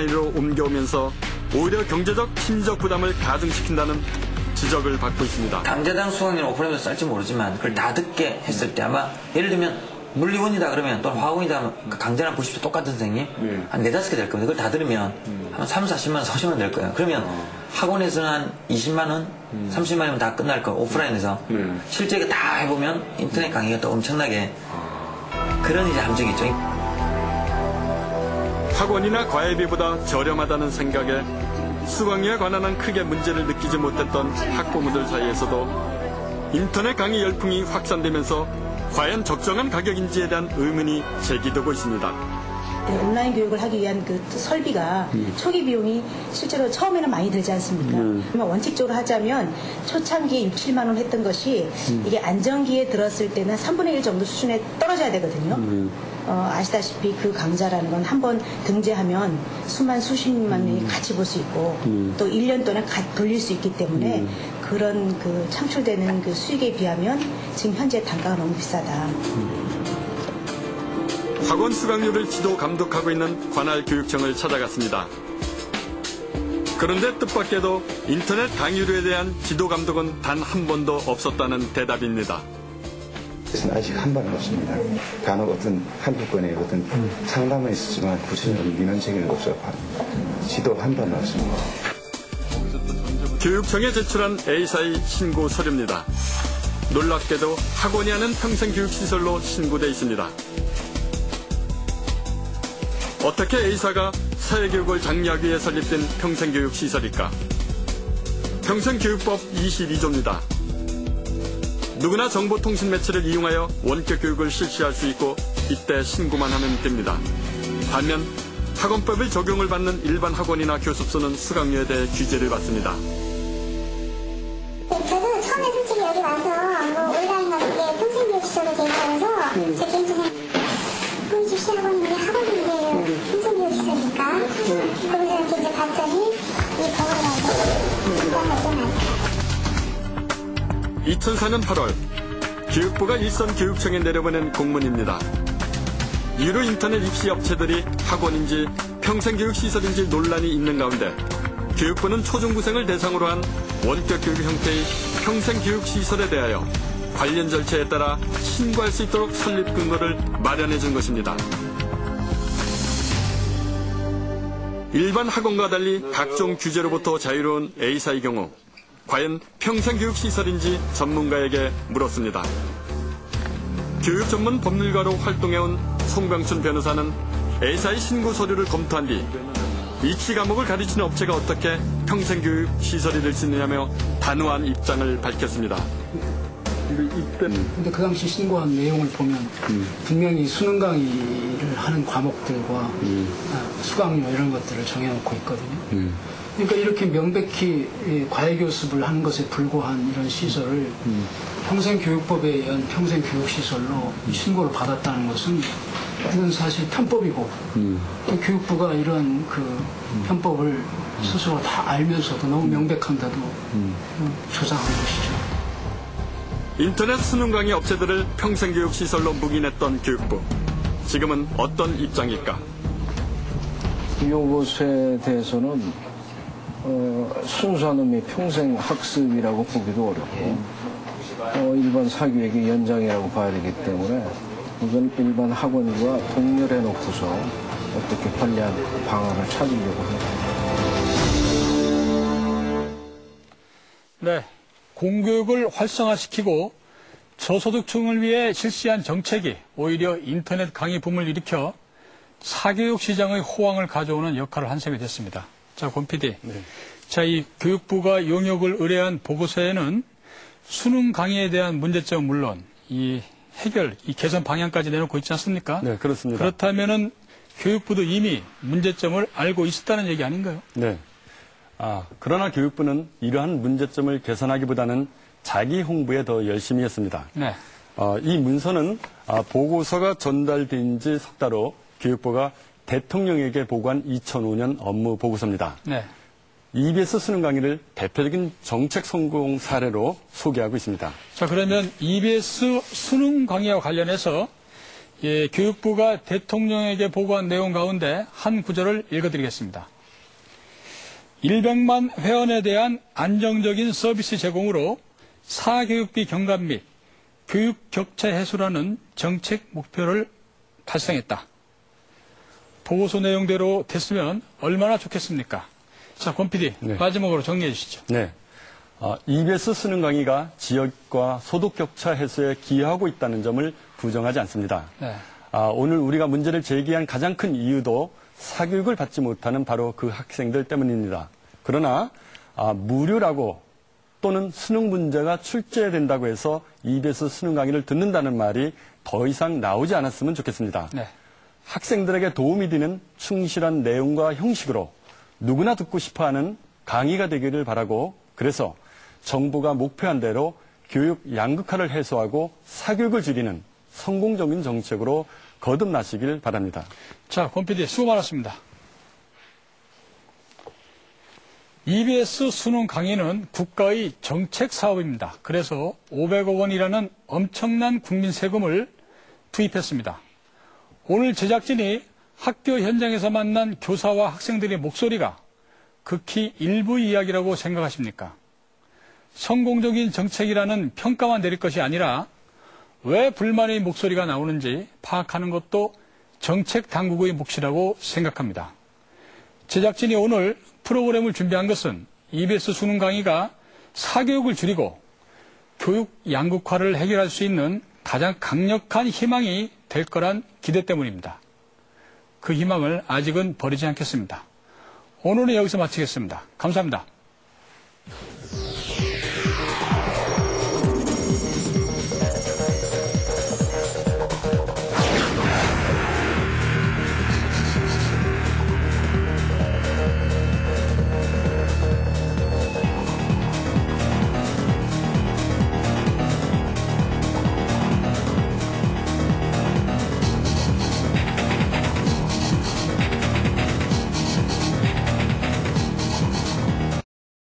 로 옮겨오면서 오히려 경제적, 심리적 부담을 가중시킨다는 지적을 받고 있습니다. 강제당 수강료를 오프라인에서 쌀지 모르지만 그걸 다 듣게 했을 때 아마 예를 들면 물리원이다 그러면 또는 화학원이다 하면 강제랑 보십시오 똑같은 선생님 한 4-5개 될 겁니다. 그걸 다 들으면 한 30-40만 원, 40만 원 될 거예요. 그러면 학원에서는 한 20만 원, 30만 원이면 다 끝날 거예요. 오프라인에서. 실제 이거 다 해보면 인터넷 강의가 또 엄청나게 그런 이제 함정이 있죠. 학원이나 과외비보다 저렴하다는 생각에 수강료에 관한 한 크게 문제를 느끼지 못했던 학부모들 사이에서도 인터넷 강의 열풍이 확산되면서 과연 적정한 가격인지에 대한 의문이 제기되고 있습니다. 온라인 교육을 하기 위한 그 설비가 초기 비용이 실제로 처음에는 많이 들지 않습니까? 그러면 원칙적으로 하자면 초창기에 6, 7만 원 했던 것이 이게 안정기에 들었을 때는 3분의 1 정도 수준에 떨어져야 되거든요. 아시다시피 그 강좌라는 건 한 번 등재하면 수십만 명이 같이 볼 수 있고 또 1년 동안 돌릴 수 있기 때문에 그런 그 창출되는 그 수익에 비하면 지금 현재 단가가 너무 비싸다. 학원 수강료를 지도 감독하고 있는 관할 교육청을 찾아갔습니다. 그런데 뜻밖에도 인터넷 강의료에 대한 지도 감독은 단 한 번도 없었다는 대답입니다. 아직 한 번은 없습니다. 간혹 어떤 한두 건의 어떤 상담은 있었지만 구체적인 민원제기는 없어요. 지도 한 번은 없습니다. 교육청에 제출한 A사의 신고 서류입니다. 놀랍게도 학원이 하는 평생교육시설로 신고돼 있습니다. 어떻게 A사가 사회교육을 장려하기 위해 설립된 평생교육시설일까? 평생교육법 22조입니다. 누구나 정보통신 매체를 이용하여 원격 교육을 실시할 수 있고 이때 신고만 하면 됩니다. 반면 학원법의 적용을 받는 일반 학원이나 교습소는 수강료에 대해 규제를 받습니다. 저도 처음에 솔직히 여기 와서 뭐 온라인 같은 게 평생교육시설로 돼 있어서 제 개인적인 우리 집시 학원인데 학원인데 평생교육시설이니까 그러면서 이렇게 이제 봤더니 이 법을 가지고 신고한 또 많다. 2004년 8월 교육부가 일선교육청에 내려보낸 공문입니다. 유료 인터넷 입시 업체들이 학원인지 평생교육시설인지 논란이 있는 가운데 교육부는 초중고생을 대상으로 한 원격교육 형태의 평생교육시설에 대하여 관련 절차에 따라 신고할 수 있도록 설립 근거를 마련해 준 것입니다. 일반 학원과 달리 각종 규제로부터 자유로운 A사의 경우 과연 평생교육시설인지 전문가에게 물었습니다. 교육 전문 법률가로 활동해온 송병춘 변호사는 A사의 신고 서류를 검토한 뒤 입시 과목을 가르치는 업체가 어떻게 평생교육시설이 될 수 있느냐며 단호한 입장을 밝혔습니다. 근데 그 당시 신고한 내용을 보면 분명히 수능 강의를 하는 과목들과 수강료 이런 것들을 정해놓고 있거든요. 그러니까 이렇게 명백히 과외교습을 하는 것에 불과한 이런 시설을 평생교육법에 의한 평생교육시설로 신고를 받았다는 것은 이건 사실 편법이고 또 교육부가 이런 그 편법을 스스로 다 알면서도 너무 명백한데도 조장한 것이죠. 인터넷 수능 강의 업체들을 평생교육시설로 묵인했던 교육부. 지금은 어떤 입장일까? 이것에 대해서는 순수한 의미 평생 학습이라고 보기도 어렵고 일반 사교육의 연장이라고 봐야 되기 때문에 이건 일반 학원과 동렬해 놓고서 어떻게 편리한 방안을 찾으려고 합니다. 네, 공교육을 활성화시키고 저소득층을 위해 실시한 정책이 오히려 인터넷 강의 붐을 일으켜 사교육 시장의 호황을 가져오는 역할을 한 셈이 됐습니다. 자, 권 PD. 네. 자, 이 교육부가 용역을 의뢰한 보고서에는 수능 강의에 대한 문제점은 물론 이 해결, 이 개선 방향까지 내놓고 있지 않습니까? 네, 그렇습니다. 그렇다면은 교육부도 이미 문제점을 알고 있었다는 얘기 아닌가요? 네. 그러나 교육부는 이러한 문제점을 개선하기보다는 자기 홍보에 더 열심히 했습니다. 네. 이 문서는 보고서가 전달된 지 석 달 후 교육부가 대통령에게 보고한 2005년 업무 보고서입니다. 네. EBS 수능 강의를 대표적인 정책 성공 사례로 소개하고 있습니다. 자, 그러면 EBS 수능 강의와 관련해서 교육부가 대통령에게 보고한 내용 가운데 한 구절을 읽어드리겠습니다. 100만 회원에 대한 안정적인 서비스 제공으로 사교육비 경감 및 교육 격차 해소라는 정책 목표를 달성했다. 보고서 내용대로 됐으면 얼마나 좋겠습니까? 자, 권 PD, 네. 마지막으로 정리해 주시죠. 네. EBS 수능 강의가 지역과 소득 격차 해소에 기여하고 있다는 점을 부정하지 않습니다. 네. 오늘 우리가 문제를 제기한 가장 큰 이유도 사교육을 받지 못하는 바로 그 학생들 때문입니다. 그러나 무료라고 또는 수능 문제가 출제된다고 해서 EBS 수능 강의를 듣는다는 말이 더 이상 나오지 않았으면 좋겠습니다. 네. 학생들에게 도움이 되는 충실한 내용과 형식으로 누구나 듣고 싶어하는 강의가 되기를 바라고, 그래서 정부가 목표한 대로 교육 양극화를 해소하고 사교육을 줄이는 성공적인 정책으로 거듭나시길 바랍니다. 자, 권 PD 수고 많았습니다. EBS 수능 강의는 국가의 정책 사업입니다. 그래서 500억 원이라는 엄청난 국민 세금을 투입했습니다. 오늘 제작진이 학교 현장에서 만난 교사와 학생들의 목소리가 극히 일부 이야기라고 생각하십니까? 성공적인 정책이라는 평가만 내릴 것이 아니라 왜 불만의 목소리가 나오는지 파악하는 것도 정책 당국의 몫이라고 생각합니다. 제작진이 오늘 프로그램을 준비한 것은 EBS 수능 강의가 사교육을 줄이고 교육 양극화를 해결할 수 있는 가장 강력한 희망이 될 거란 기대 때문입니다. 그 희망을 아직은 버리지 않겠습니다. 오늘은 여기서 마치겠습니다. 감사합니다.